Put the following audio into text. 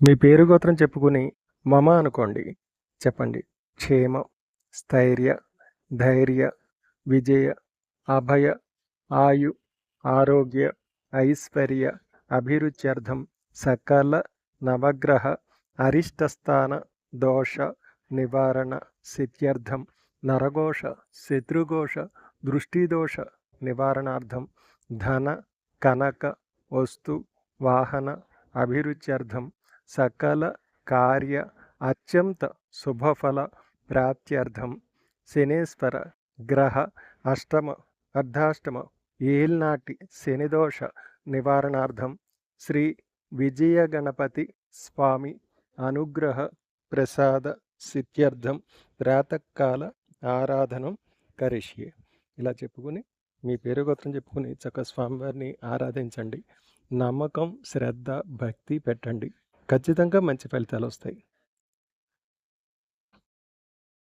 మీ పేరు గోత్రం చెప్పుకుని మమ అనుకోండి. చెప్పండి. క్షేమ, స్థైర్య, ధైర్య, విజయ, అభయ, ఆయు, ఆరోగ్య, ఐశ్వర్య, అభిరుచ్యర్థం సకల నవగ్రహ అరిష్టస్థాన దోష నివారణ సిద్ధ్యర్థం నరఘోష శత్రుఘోష దృష్టిదోష నివారణార్థం ధన కనక వస్తు వాహన అభిరుచ్యర్థం సకల కార్య అత్యంత శుభఫల ప్రాప్త్యర్థం శనేశ్వర గ్రహ అష్టమ అర్ధాష్టమ ఏల్నాటి శనిదోష నివారణార్థం శ్రీ విజయగణపతి స్వామి అనుగ్రహ ప్రసాద సిద్ధ్యర్థం ప్రాతకాల ఆరాధనం కరిష్యే. ఇలా చెప్పుకుని మీ పేరు గోత్రం చెప్పుకుని చక్కగా స్వామివారిని ఆరాధించండి. నమ్మకం, శ్రద్ధ, భక్తి పెట్టండి. ఖచ్చితంగా మంచి ఫలితాలు వస్తాయి.